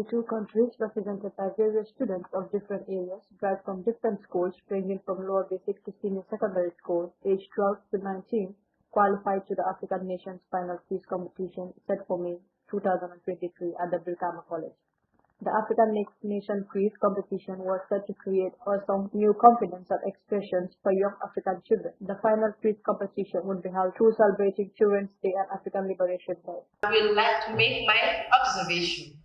22 countries represented by various students of different areas, derived from different schools ranging from lower basic to senior secondary school, aged 12 to 19, qualified to the African Nations Final Quiz competition set for May 2023 at the Brikama College. The African Nation Quiz competition was set to create some new confidence and expressions for young African children. The final quiz competition would be held through celebrating Children's Day and African Liberation Day. I would like to make my observation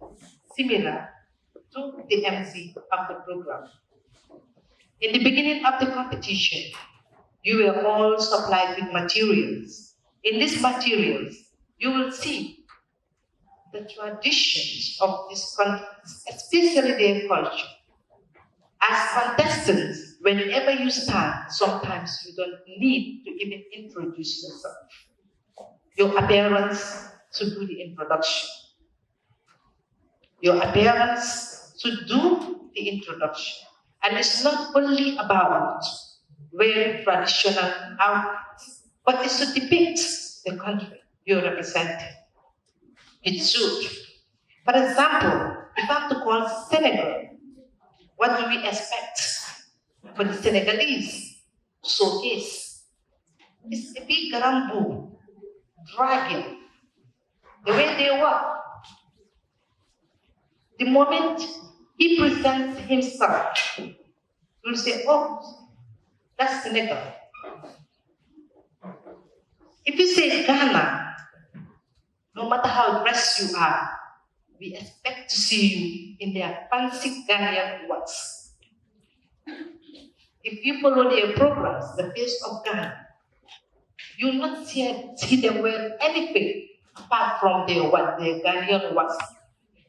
similar to the MC of the program. In the beginning of the competition, you were all supplied with materials. In these materials, you will see the traditions of this country, especially their culture. As contestants, whenever you stand, sometimes you don't need to even introduce yourself. Your appearance should do the introduction. Your appearance should do the introduction. And it's not only about wearing traditional outfits, but it should depict the country you're representing. It should. For example, if I have to call Senegal, what do we expect for the Senegalese showcase? It's a big rambo, dragging, the way they walk. The moment he presents himself, you'll say, oh, that's Senegal. If you say Ghana, no matter how dressed you are, we expect to see you in their fancy Ghanaian watch. If you follow their programs, the face of Ghana, you will not see them wear anything apart from their Ghanaian watch,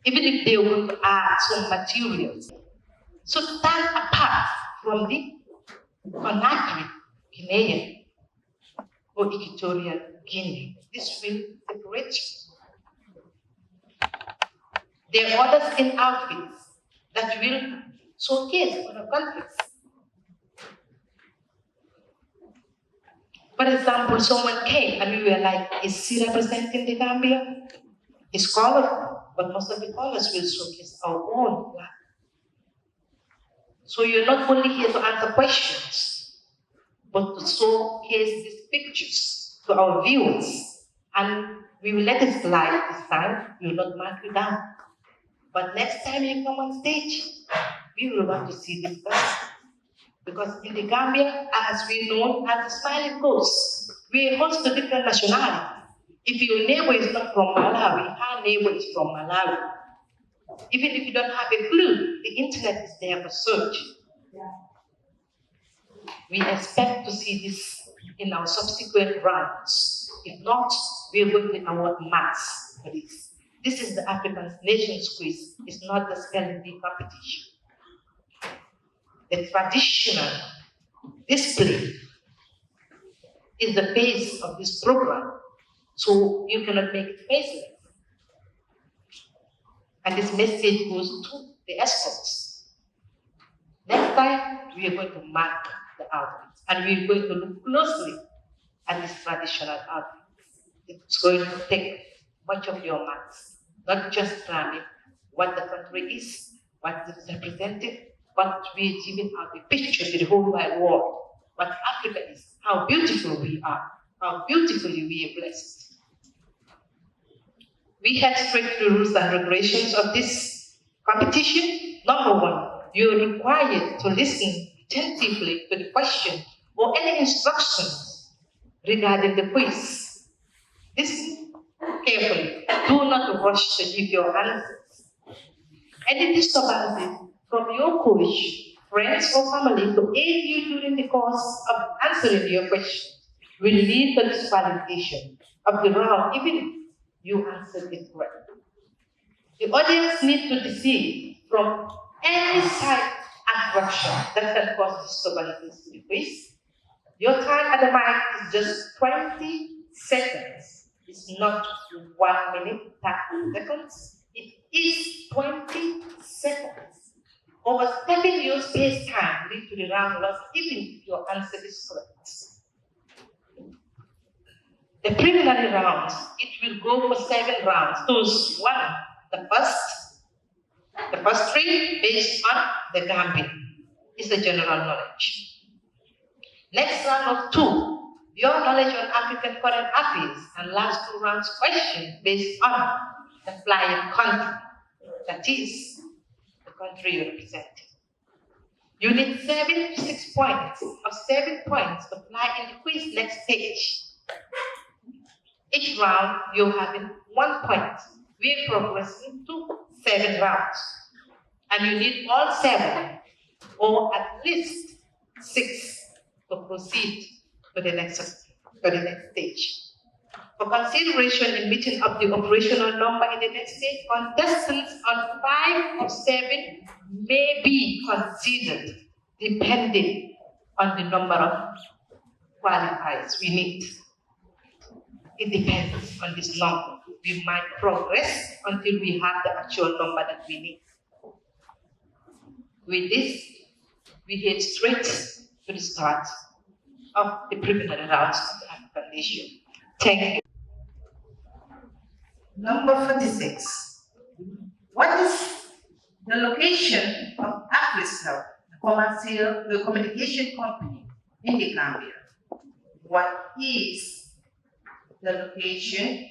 even if they want to add some materials. So stand apart from the Conakry Guinean or Equatorial Guinea. This will separate you. There are others in outfits that will showcase other countries. For example, someone came and we were like, is he representing the Gambia? It's colorful, but most of the colors will showcase our own flag. So you're not only here to answer questions, but to showcase these pictures to our viewers. And we will let it slide this time, we will not mark you down. But next time you come on stage, we will want to see this person. Because in the Gambia, as we know, as the smiling coast, we host a different nationality. If your neighbor is not from Malawi, our neighbor is from Malawi. Even if you don't have a clue, the internet is there for search. We expect to see this in our subsequent rounds. If not, we are going to award marks for this. This is the African Nations Quiz. It's not the spelling bee competition. The traditional display is the base of this program. So you cannot make it faceless. And this message goes to the experts. Next time, we are going to mark the outfits. And we are going to look closely at this traditional outfit. It's going to take much of your marks, not just planning what the country is, what it is represented, but we are giving out a picture to the whole wide world. What Africa is, how beautiful we are, how beautifully we are blessed. We had strict rules and regulations of this competition. Number one, you are required to listen attentively to the question or any instructions regarding the quiz. Listen carefully. Do not rush to give your answers. Any disturbances from your coach, friends, or family to aid you during the course of answering your question will lead to disqualification of the round, even if you answered it correctly. The audience needs to desist from any side attraction that can cause disturbances to the quiz. Your time at the mic is just 20 seconds. It's not 1 minute, 30 seconds. It is 20 seconds. Overstepping your space time leads to the round loss, even if your answer is correct. The preliminary rounds, it will go for 7 rounds. Those 1, the first, The first three based on the Gambia is the general knowledge. Next round of two, your knowledge on African current affairs, and last two rounds question based on the flying country, that is the country you represent. You need 6 points or 7 points to fly in the quiz next stage. Each round you're having 1 point. We're progressing to 7 rounds. And you need all 7 or at least 6 to proceed to the next stage. For consideration in meeting up the operational number in the next stage, contestants on 5 of 7 may be considered depending on the number of qualifiers we need. It depends on this number. We might progress until we have the actual number that we need. With this, we head straight to the start of the preliminary rounds of the African nation. Thank you. Number 46. What is the location of AfriCell, the communication company in the Gambia? What is the location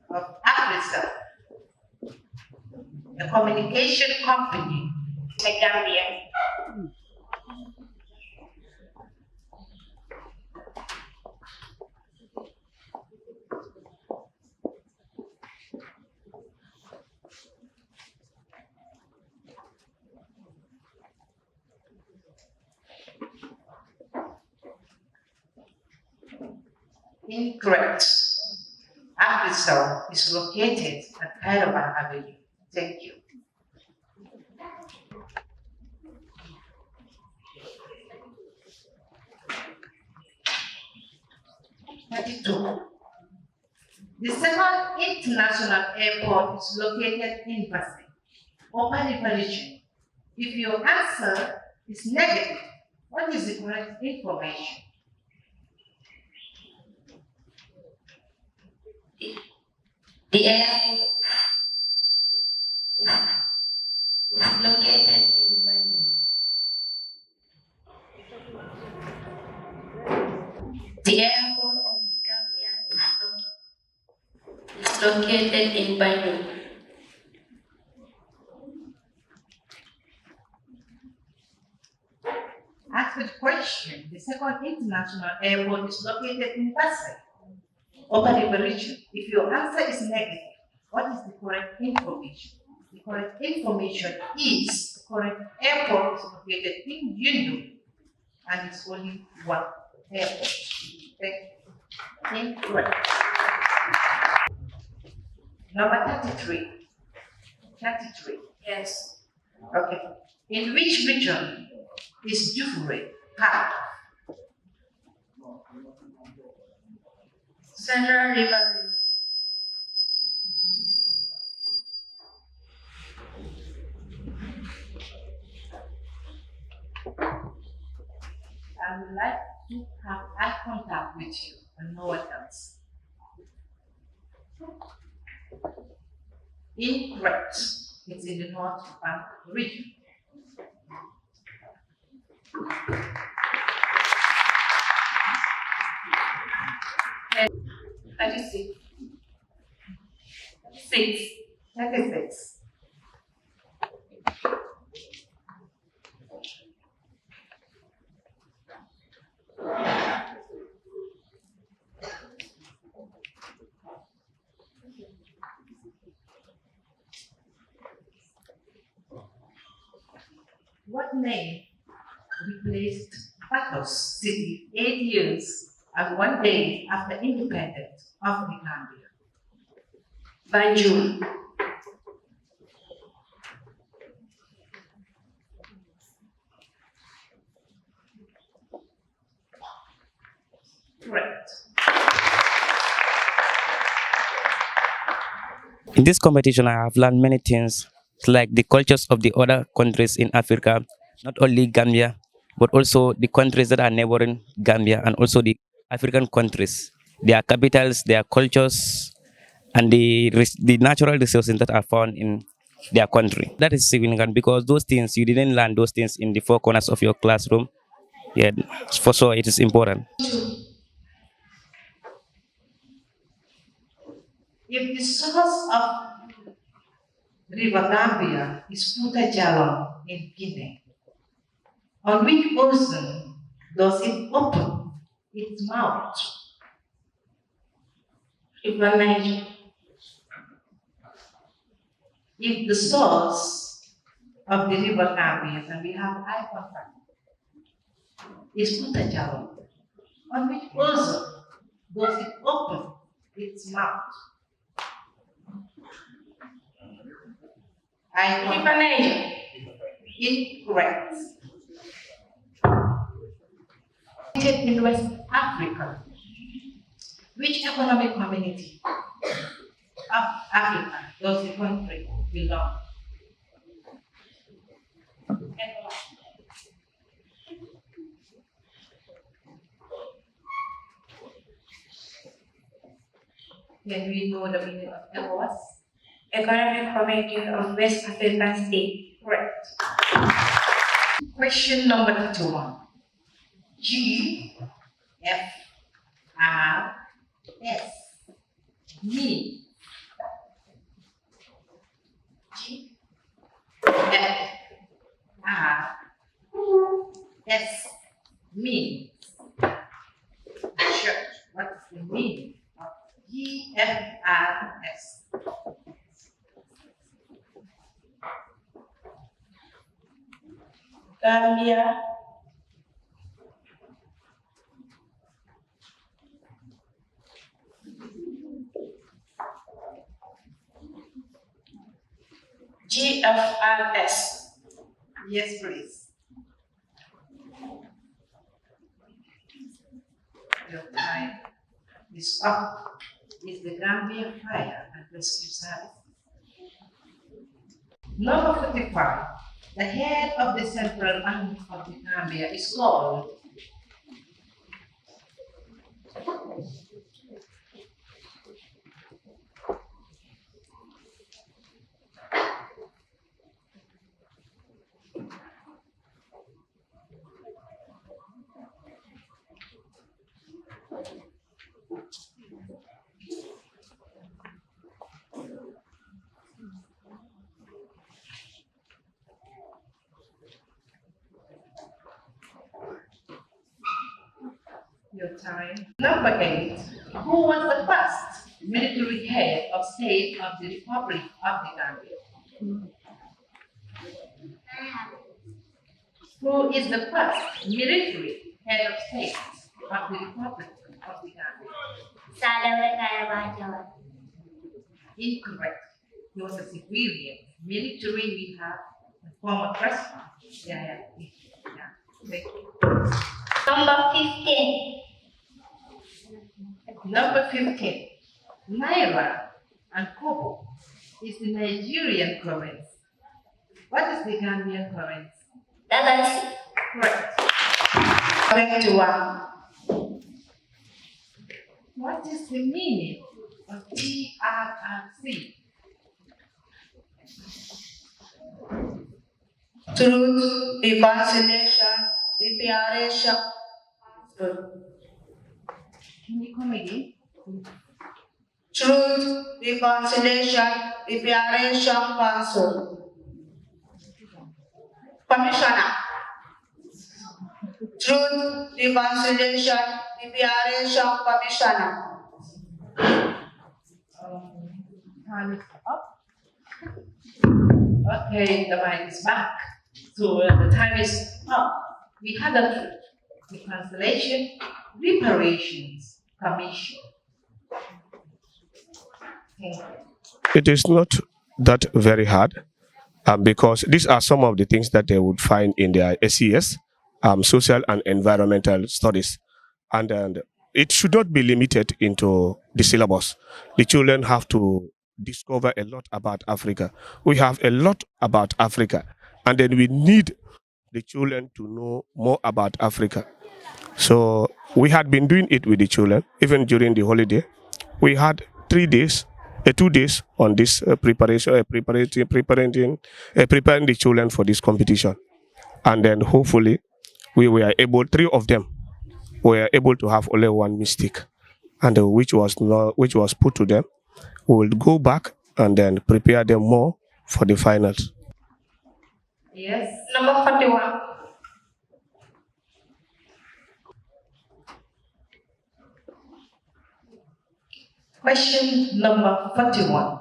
of AfriCell, the communication company in the Gambia? Incorrect. AfriCell is located at Caravan Avenue. Thank you. The second international airport is located in Basel, Open region. If your answer is negative, what is the correct information? The airport is located in Banjul. The airport of the Gambia is located in Banjul. As for the question, the second international airport is located in Basel, Open region. If your answer is negative, what is the correct information? The correct information is the correct airport is located in Yundu, and it's only one airport. Incorrect. Number 33. 33. Yes. Okay. In which region is Jufure part? Central River. I would like to have eye contact with you and no one else. Incorrect. It's in the North Bank region. And 36. 6. 36. What name replaced Patos City 8 years and 1 day after independence of the Gambia? Banjul. Correct. In this competition, I have learned many things, like the cultures of the other countries in Africa, not only Gambia, but also the countries that are neighboring Gambia and also the African countries, their capitals, their cultures, and the natural resources that are found in their country. That is significant because those things you didn't learn those things in the four corners of your classroom. Yeah, for sure it is important. If the source of River Gambia is Puta Jalon in Guinea, on which ocean does it open its mouth? River Niger. If the source of the River Gambia, and we have eye contact, is Puta Jalon, on which ocean does it open its mouth? Eye River contact. Niger. Incorrect. In West Africa, which economic community of Africa does the country belong? Can we know the meaning of ECOWAS? Economic Community of West African State. Correct. Question number 21. G, F, R, S. Me. G, F, R, S. Me. Sure. What's the meaning of G, F, R, S? Gambia. GFRS. Yes, please. Your time is up. Is the Gambia Fire and Rescue Service. Number 45. The head of the Central Army of the Gambia is called your time. Number 8. Who was the first military head of state of the Republic of the Gambia? Who is the first military head of state of the Republic of the Gambia? Incorrect. He was a civilian. Military, we have the former president. Yeah. Thank you. Number 15. Number 15. Naira and Kobo is the Nigerian currency. What is the Gambian currency? That is Correct. 21. What is the meaning of TRRC? Truth, reconciliation, reparation. Can you come again? Truth, reconciliation, reparation, council. Commissioner. Truth, reconciliation, reparation, commissioner. Time is up. Okay, the mic is back. So the time is up. We had a truth, reconciliation, reparations, commission. Thank you. It is not that very hard because these are some of the things that they would find in their SES, social and environmental studies. And it should not be limited into the syllabus. The children have to discover a lot about Africa. We have a lot about Africa, and then we need the children to know more about Africa. So we had been doing it with the children, even during the holiday. We had 3 days 2 days on this preparation, preparing the children for this competition. And then hopefully we were able, 3 of them were able to have only one mistake, and which was put to them. We will go back and then prepare them more for the finals. Yes. Number 41. Question number 41.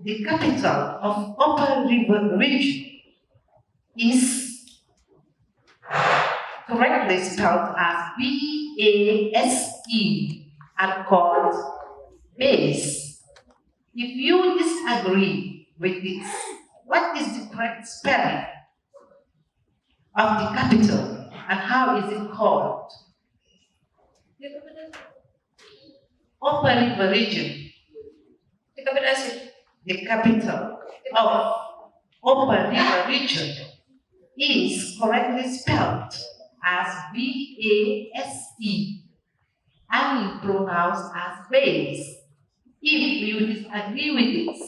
The capital of Upper River Region is correctly spelled as B-A-S-E and called base. If you disagree with this, what is the correct spelling of the capital and how is it called? Upper River Region. The capital of Upper River Region is correctly spelled as B-A-S-E and pronounced as base. If you disagree with this,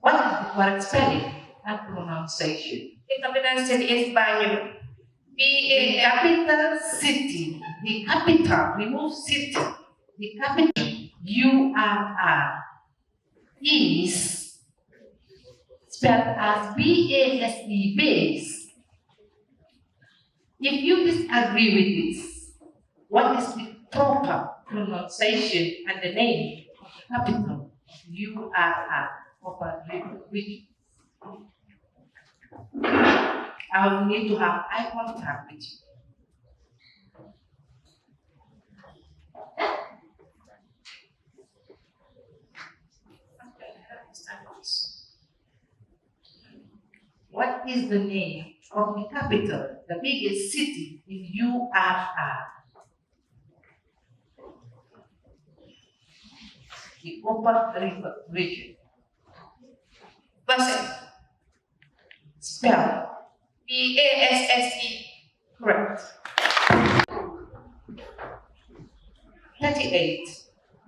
what is the correct spelling and pronunciation? The capital city is Banyu. The capital city, the capital, remove city, the capital, URR, is spelled as B-A-S-E, base. If you disagree with this, what is the proper pronunciation and the name of the capital, URR, Upper River Region? I will need to have eye contact with you. What is the name of the capital, the biggest city in URR? The Upper River Region. Basse. Spell. B-A-S-S-E. Correct. 38.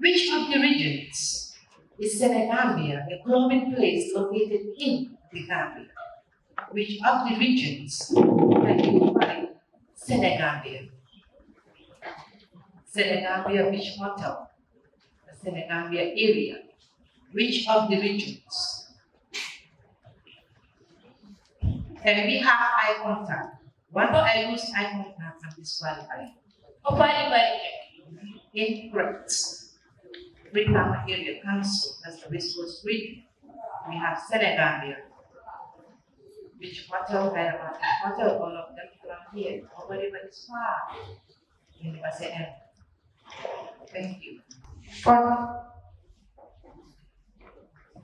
Which of the regions is Senegambia, a clubbing place located in the Gambia? Which of the regions can you find Senegambia? Senegambia Beach Hotel, the Senegambia area. Which of the regions? Can we have eye contact? Once I lose eye contact, I'm disqualified. Upper River Region. Incorrect. Brikama Area Council as the West Coast region. We have Senegambia, which hotel, hotel, all of them from here. Nobody but is far in the Basse end. Thank you.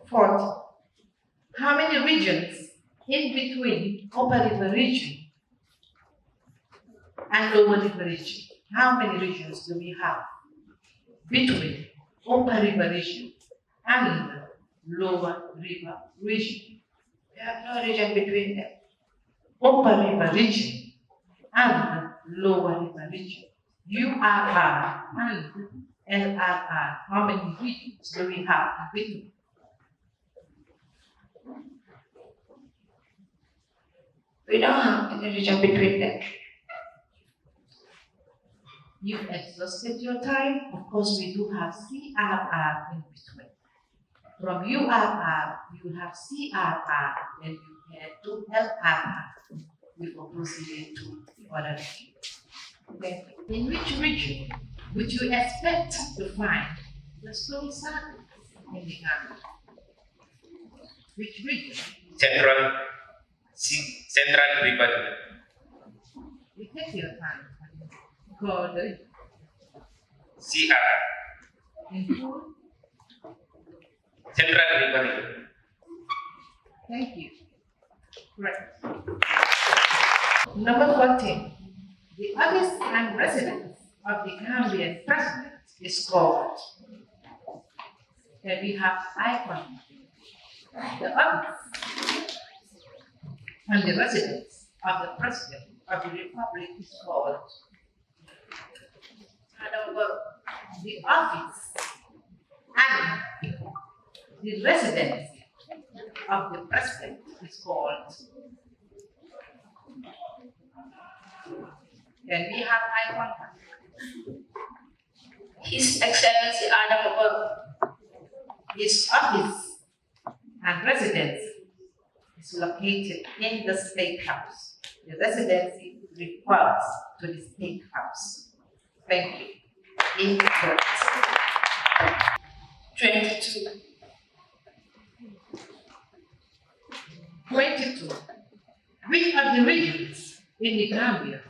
Fourth, how many regions in between Upper River Region and Lower River Region? How many regions do we have between Upper River Region and Lower River Region? We have no region between them. Upper River Region and Lower River Region. URR and LRR. How many regions do we have in between? We don't have any region between them. You've exhausted your time. Of course, we do have CRR in between. From URR, you have CRR, and you head to LRR. We will proceed to the other region. Okay. In which region would you expect to find the stone circles in the Gambia? Which region? Central River. You take your time. Call the CR. in full. Central River. Thank you. Correct. Number 14. The office and residence of the Gambian president is called. Then we have icon. The office and the residence of the president of the republic is called. The office and the residency of the president is called? Can we have eye contact? His Excellency Adam Barrow. His office and residence is located in the State House. The residency refers to the State House. Thank you. Incorrect. 22. 22. Which of the regions in the Gambia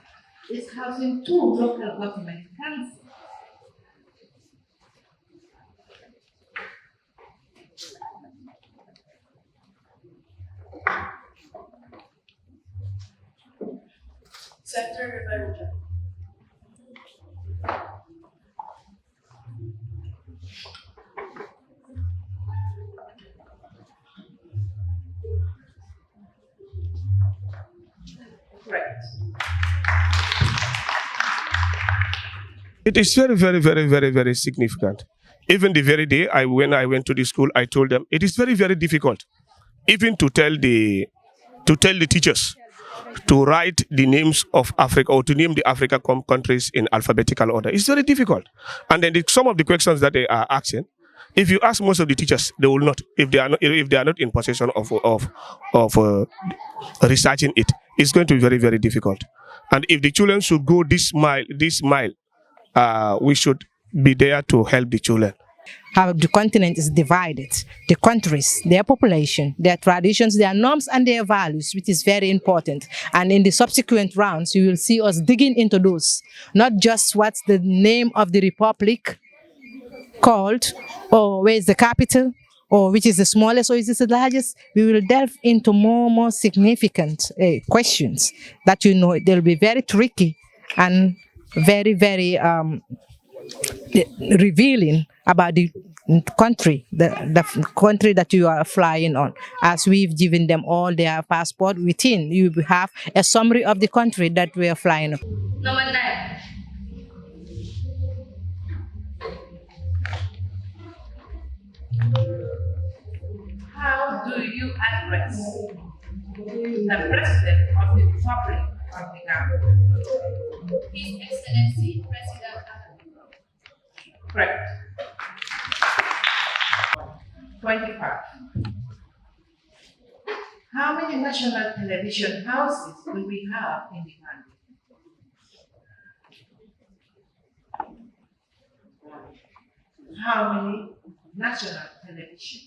is housing 2 local government councils? Central River Region. Correct. It is very significant. Even the very day when I went to the school, I told them it is very difficult, even to tell the teachers to write the names of Africa or to name the Africa countries in alphabetical order. It's very difficult. And then some of the questions that they are asking, if you ask most of the teachers, they will not. If they are not in possession of researching it, it's going to be very difficult. And if the children should go this mile, we should be there to help the children. How the continent is divided, the countries, their population, their traditions, their norms, and their values, which is very important. And in the subsequent rounds, you will see us digging into those, not just what's the name of the republic called, or where is the capital, or which is the smallest, or is it the largest. We will delve into more significant questions that they'll be very tricky and very revealing about the country, the country that you are flying on. As we've given them all their passport, within you have a summary of the country that we are flying on. Number 9. How do you address the President of the Republic of the Gambia? His Excellency President Adam. Correct. 25. How many national television houses do we have in the Gambia? How many national television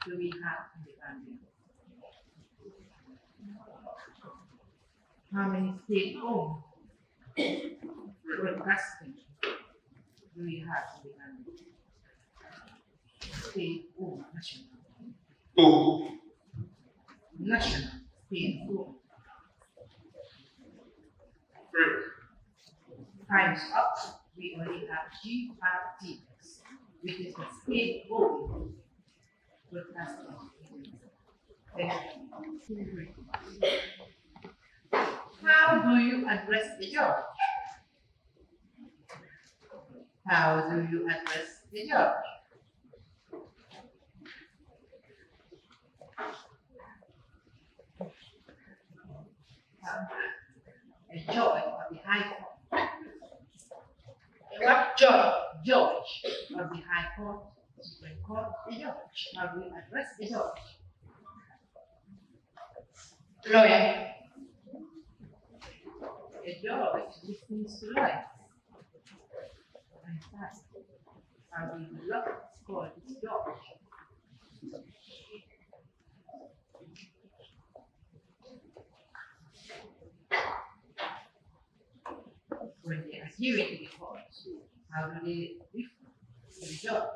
do we have in the Gambia? How many state-owned broadcasting do we have in the Gambia? State-owned national. 2. National, state-owned. 3. Time's up. We only have GRTX, which is the state-owned broadcasting. How do you address the judge? How do you address the judge? A judge of the High Court. What judge? Judge of the High Court, Supreme Court, the judge. How do you address the judge? Lawyer. A judge listens to lawyers. And that's how the law is called this judge. When they are hearing the court, how do they listen to the judge?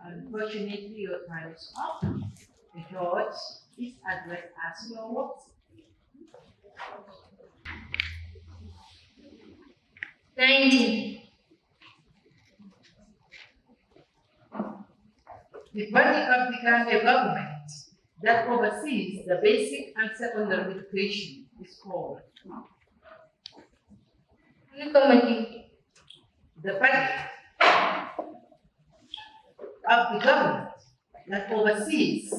Unfortunately, your time is up. The judge is addressed as your what? 19. The body of the Gambia government that oversees the basic and secondary education is called. The body of the government that oversees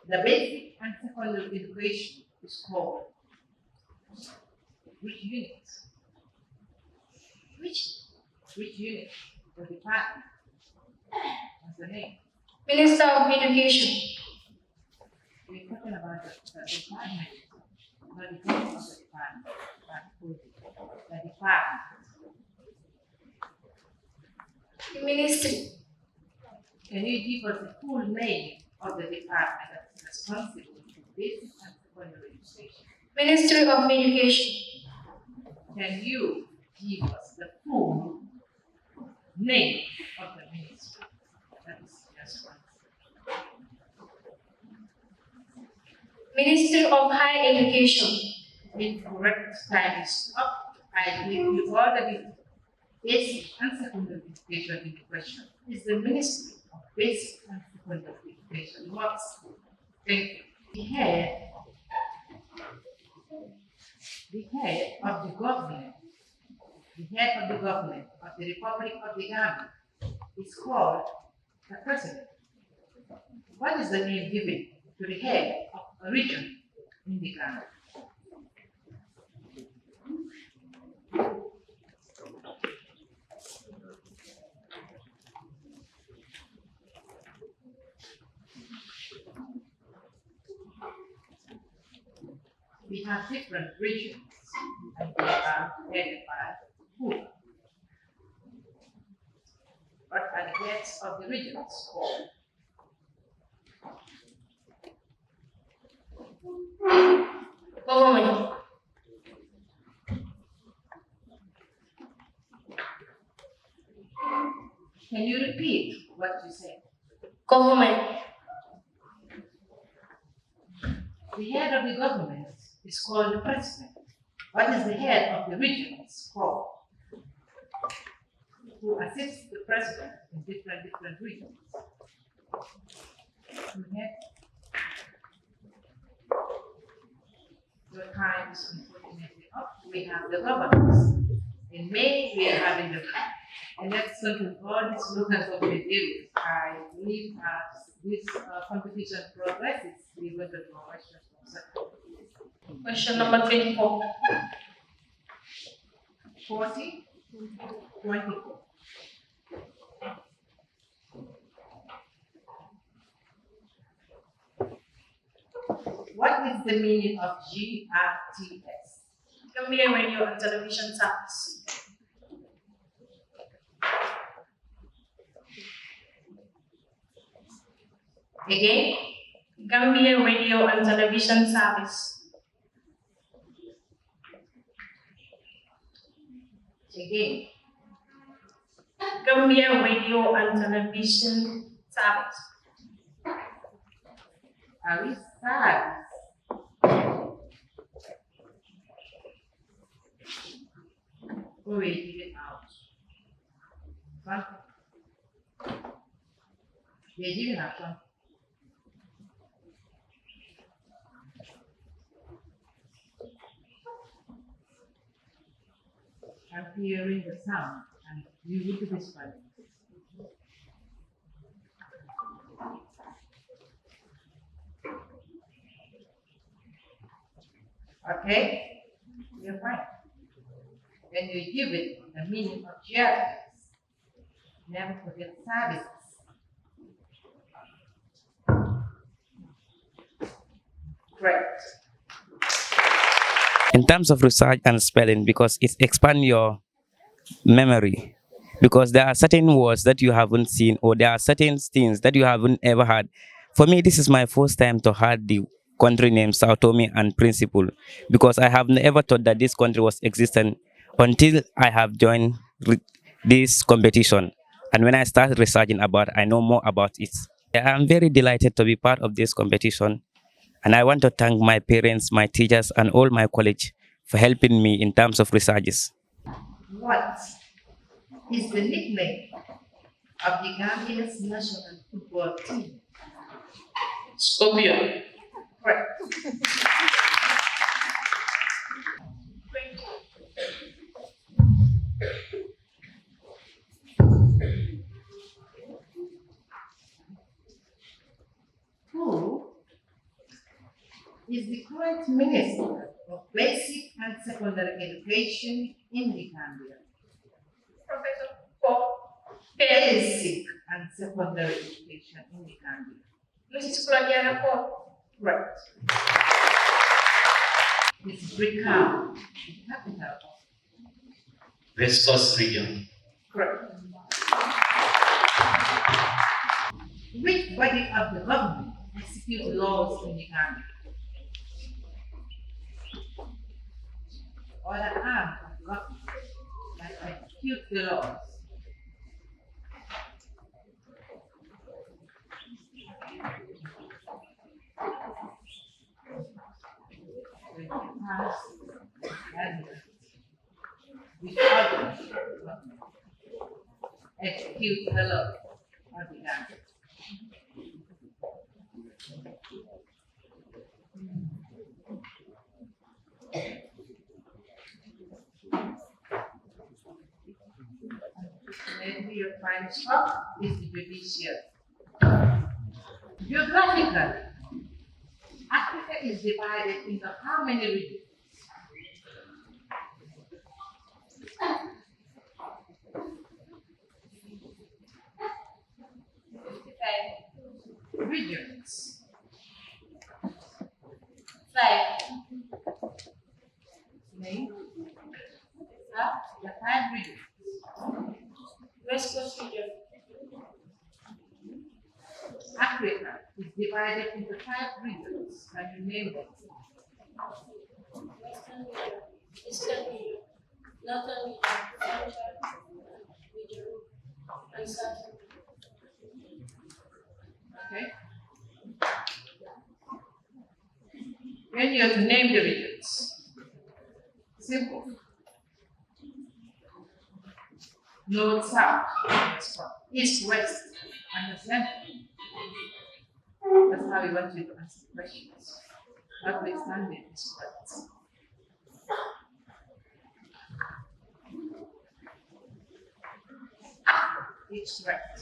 the basic and secondary education is called. Which unit? Which unit or department? What's the name? Minister of Education. We're talking about the department, not the name of the department, the department. The ministry. Can you give us the full name of the department that is responsible for basic and secondary education? Ministry of Education. Can you give us the full name of the ministry that is responsible? Ministry of Higher Education. Incorrect time is up. I give you already basic and secondary education in the question. Is the Ministry of Basic and Secondary Education what? Thank you. The head of the government of the Republic of the Gambia is called the President. What is the name given to the head of a region in the Gambia? We have different regions and they are headed by who? What are the heads of the regions called? Government. Can you repeat what you said? Government. The head of the government is called the president. What is the head of the regions called? Who assists the president in different regions? Your time is unfortunately up. We have the governors. In May, we are having the election to all these local government areas. I believe as this competition progresses, we will get more questions from sector. Question number 24. 40, 24. What is the meaning of GRTS? Gambia Radio and Television Service. Again? Gambia Radio and Television Service. Again? Gambia Radio and Television Service. Are we service? Or we give it out? Something. They're giving out something. I'm hearing the sound and you need to whisper. Okay? You're fine. When you give it the meaning of justice, never forget services. Correct. In terms of research and spelling, because it expands your memory, because there are certain words that you haven't seen, or there are certain things that you haven't ever heard. For me, this is my first time to hear the country name Sao Tome and Principe, because I have never thought that this country was existent until I have joined this competition. And when I started researching about it, I know more about it. I'm very delighted to be part of this competition. And I want to thank my parents, my teachers, and all my college for helping me in terms of researches. What is the nickname of the Gambia's national football team? Skopje. Correct. Who is the current Minister of Basic and Secondary Education in the Gambia? Professor Paul. Basic and Secondary Education in the Gambia. Mrs. Claudia Paul. Correct. Is Brikama the capital of? West Coast region. Correct. Which body of the government execute laws in the Gambia? Or the arm of government that execute the laws? When you pass which other government execute the law of the Gambia? Maybe your final stop is the judiciary. Geographically, Africa is divided into how many regions? Regions. Name. The 5 regions. West Coast region. Africa is divided into 5 regions. Can you name them? Western region. Eastern region. Northern region. Central region. And Southern region. Okay. When you have to name the regions. Simple. North, south, east, west, and the center. That's how we want you to answer questions. Notwithstanding is correct. It's correct.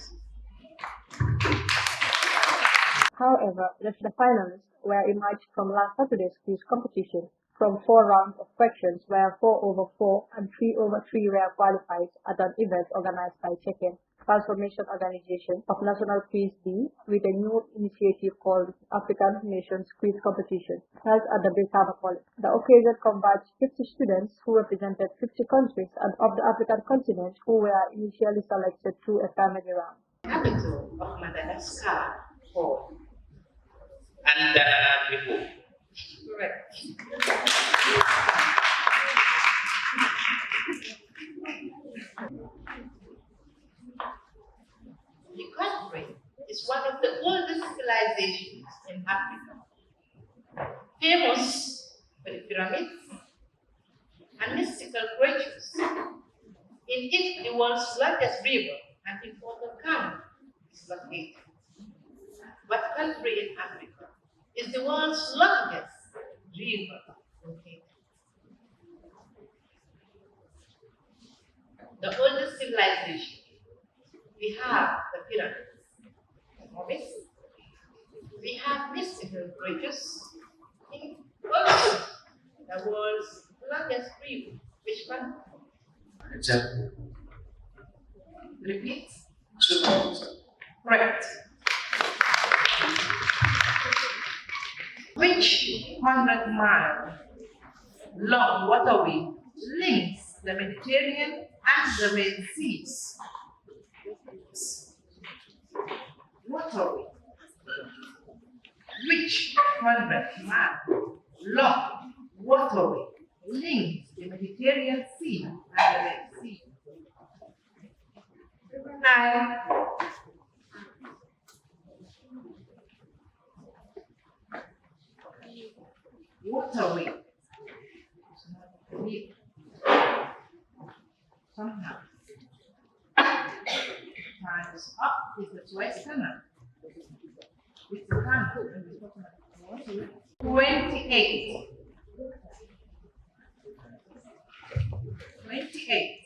However, the finalists were emerged from last Saturday's quiz competition from 4 rounds of questions where 4/4 and 3/3 were qualified at an event organized by Check-in Transformation Organization of National Quiz D with a new initiative called African Nations Quiz Competition held at the Brikama College. The occasion converged 50 students who represented 50 countries and of the African continent who were initially selected through a family round. Capital of Madagascar. 4. Antananarivo. Correct. The country is one of the oldest civilizations in Africa, famous for the pyramids and mystical creatures. In it, the world's largest river and important canal is located. What country in Africa is the world's longest river located? The oldest civilization. We have the pyramids. We have mystical creatures. In also the world's longest river. Which country? Example. Repeat. Right. Which 100-mile long waterway links the Mediterranean and the Red Seas? Waterway. Which 100-mile long waterway links the Mediterranean Sea and the Red Sea? 9. Waterway. Somehow. Times is up is the Suez Canal. It's the canal. 28. 28.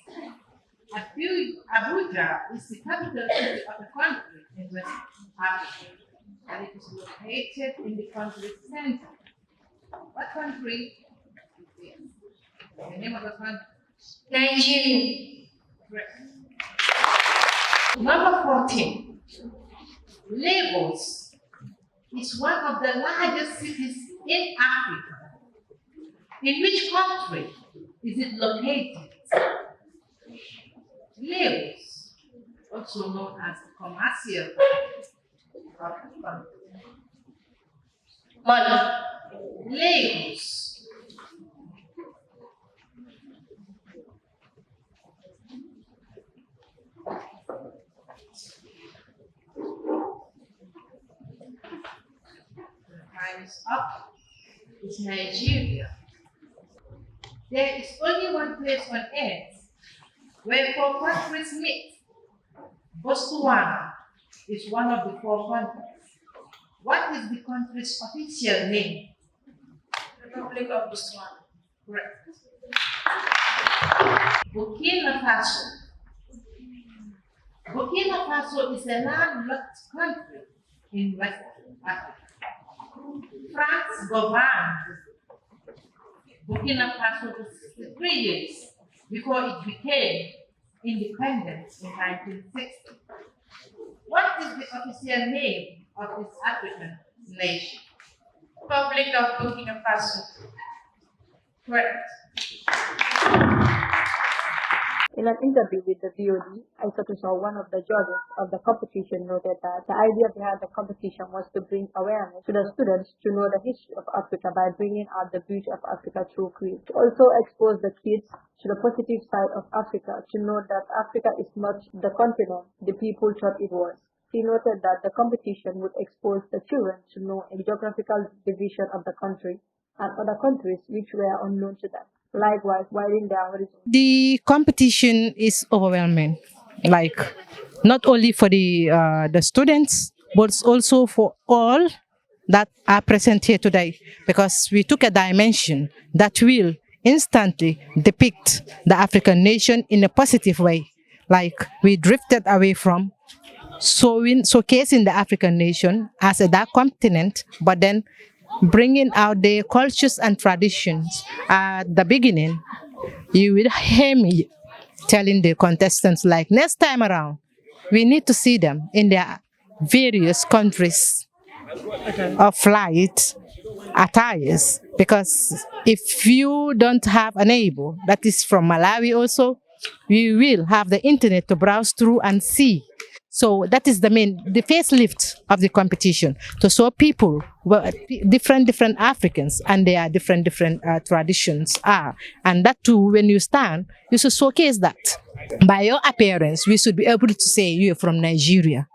Abuja is the capital city of the country in West Africa, and it is located in the country's center. What country is this? The name of the country? Nigeria. Correct. Number 14. Lagos is one of the largest cities in Africa. In which country is it located? Lagos, also known as the commercial of the country. Mali. Lagos. Time is up. It's Nigeria. There is only one place on earth where 4 countries meet. Botswana is one of the 4 countries. What is the country's official name? Republic of Botswana. Correct. Burkina Faso. Burkina Faso is a landlocked country in West Africa. France governed Burkina Faso for 63 years before it became independent in 1960. What is the official name of this African nation? Republic of Burkina Faso. Correct. In an interview with the VOD, Aissatou, one of the judges of the competition, noted that the idea behind the competition was to bring awareness to the students to know the history of Africa by bringing out the beauty of Africa through creed. To also expose the kids to the positive side of Africa, to know that Africa is not the continent the people thought it was. He noted that the competition would expose the children to know a geographical division of the country and other countries which were unknown to them. Likewise, widening their horizon. The competition is overwhelming, like not only for the students, but also for all that are present here today, because we took a dimension that will instantly depict the African nation in a positive way. Like we drifted away from showcasing the African nation as a dark continent, but then bringing out their cultures and traditions. At the beginning, you will hear me telling the contestants, like, next time around, we need to see them in their various countries of flight attires, because if you don't have a neighbor that is from Malawi also, you will have the internet to browse through and see. So that is the facelift of the competition, to show people what different Africans and their different traditions are. And that too, when you stand, you should showcase that. By your appearance, we should be able to say you are from Nigeria.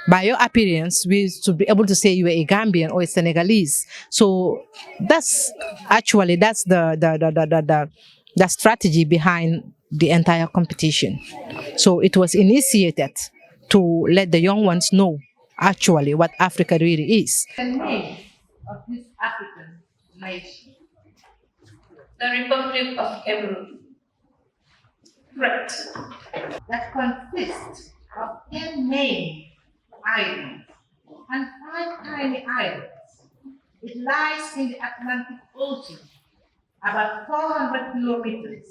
By your appearance, we should be able to say you are a Gambian or a Senegalese. So that's the strategy behind the entire competition. So it was initiated to let the young ones know actually what Africa really is. The name of this African nation? The Republic of Cameroon. Correct. That consists of 10 main islands and 5 tiny islands. It lies in the Atlantic Ocean, about 400 kilometers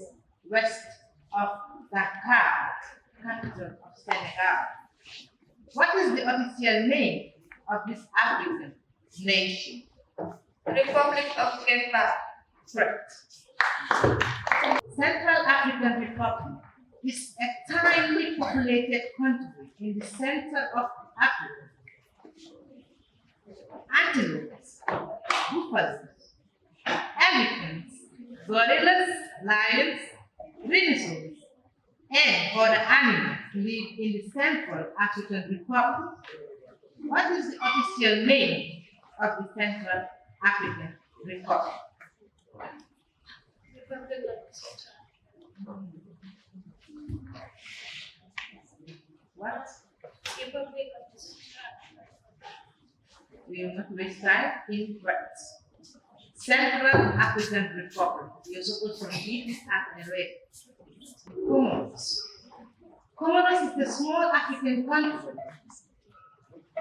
west of Dakar, capital of Senegal. What is the official name of this African nation? Republic of Kenya. Correct. Central African Republic is a tiny populated country in the center of Africa. Antelopes, buffaloes, elephants, gorillas, lions, rhinoceros, and other animals live in the Central African Republic. What is the official name of the Central African Republic? What? We will not waste time in words. Central African Republic. You're supposed to read this and read. Comoros. Comoros is a small African country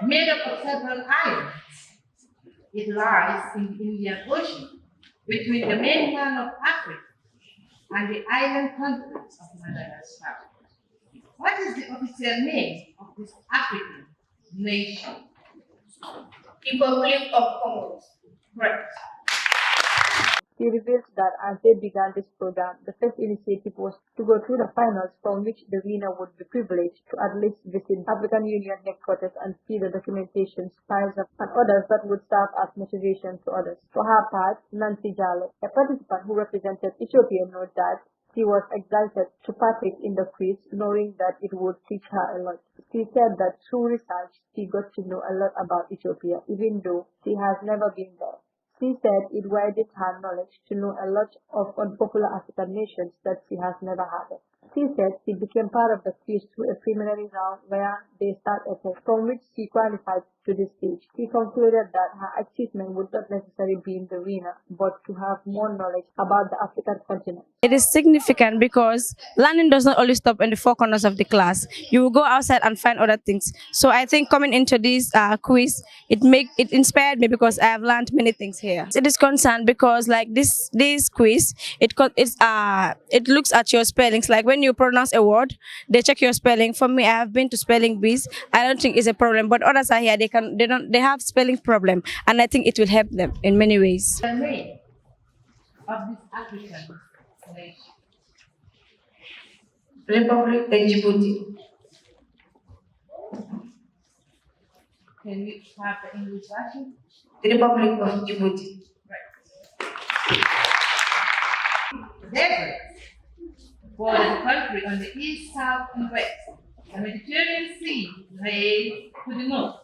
made up of several islands. It lies in the Indian Ocean between the mainland of Africa and the island countries of Madagascar. What is the official name of this African nation? Republic of Comoros. Correct. He reveals that as they began this program, the first initiative was to go through the finals from which the winner would be privileged to at least visit African Union headquarters and see the documentation, files, and others that would serve as motivation to others. For her part, Nancy Jallo, a participant who represented Ethiopia, noted that she was excited to partake in the quiz, knowing that it would teach her a lot. She said that through research, she got to know a lot about Ethiopia, even though she has never been there. She said it widened her knowledge to know a lot of unpopular African nations that she has never heard of. She said she became part of the quiz through a preliminary round where they start a test from which she qualified to this stage. She concluded that her achievement would not necessarily be in the winner, but to have more knowledge about the African continent. It is significant because learning does not only stop in the four corners of the class. You will go outside and find other things. So I think coming into this quiz, it inspired me because I have learned many things here. It is concerned because like this quiz, it looks at your spellings. Like when you pronounce a word, they check your spelling. For me, I have been to spelling bees. I don't think it's a problem, but others are here. They have spelling problem, and I think it will help them in many ways. The name of this African nation. Republic of Djibouti. Can we have the English version? The Republic of Djibouti. Right. Desert for the country on the east, south, and west. The Mediterranean Sea lay to the north.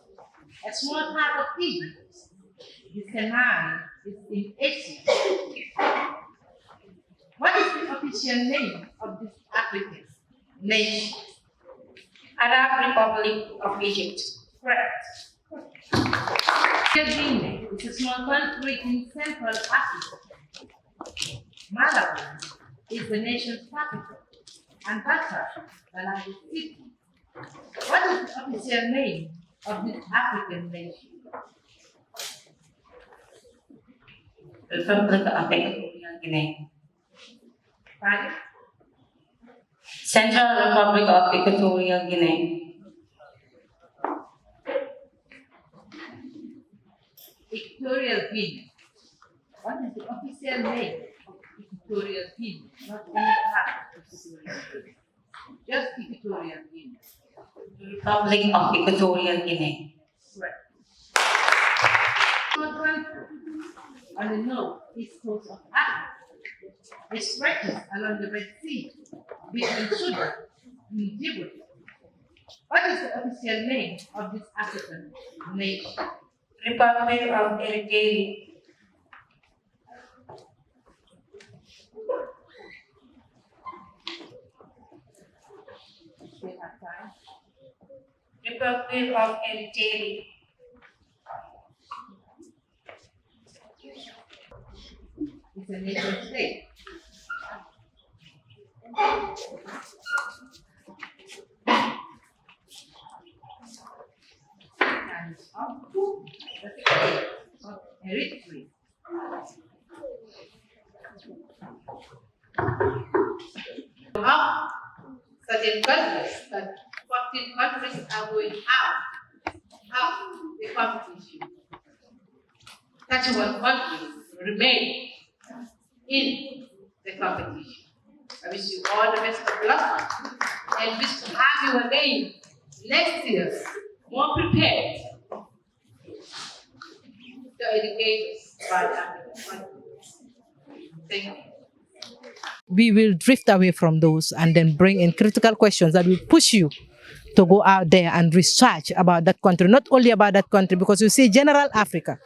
A small part of Egypt. The canal is in Asia. What is the official name of this African nation? Arab Republic of Egypt. Correct. Guinea is a small country in Central Africa. Malawi is the nation's capital, and Dakar, the largest city. What is the official name of this African nation? Republic of Equatorial Guinea. Pardon? Central Republic of Equatorial Guinea. Equatorial Guinea. What is the official name of Equatorial Guinea? Not any part of Equatorial Guinea. Just Equatorial Guinea. Republic of Equatorial Guinea. Right. Small country on the north-east coast of Africa. It stretches along the Red Sea between Sudan and Djibouti. What is the official name of this African nation? Republic of Eritrea. Still have time. Republic of Eritrea. It's a nation state. And up to the state of Eritrea. You have certain countries, that 14 countries are going out the competition. 31 countries remain in the competition. I wish you all the best of luck and wish to have you again next year, more prepared to educate us about African countries. Thank you. We will drift away from those and then bring in critical questions that will push you to go out there and research about that country, not only about that country, because you see General Africa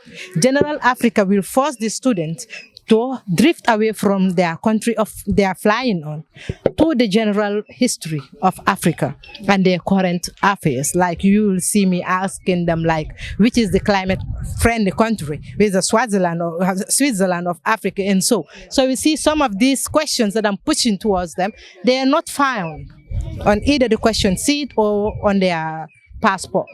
will force the students to drift away from their country of they are flying on to know the general history of Africa and their current affairs. Like you will see me asking them like, which is the climate friendly country? With the Switzerland of Africa and so. So you see some of these questions that I'm pushing towards them, they are not found on either the question sheet or on their passport.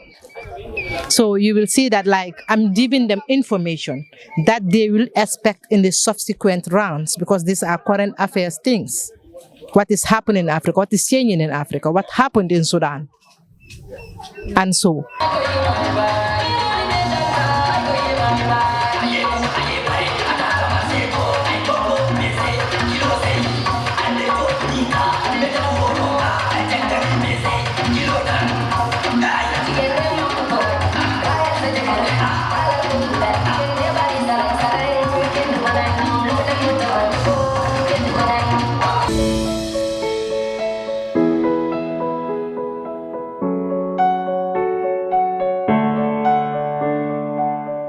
So you will see that like I'm giving them information that they will expect in the subsequent rounds, because these are current affairs things. What is happening in Africa, what is changing in Africa, what happened in Sudan, and so.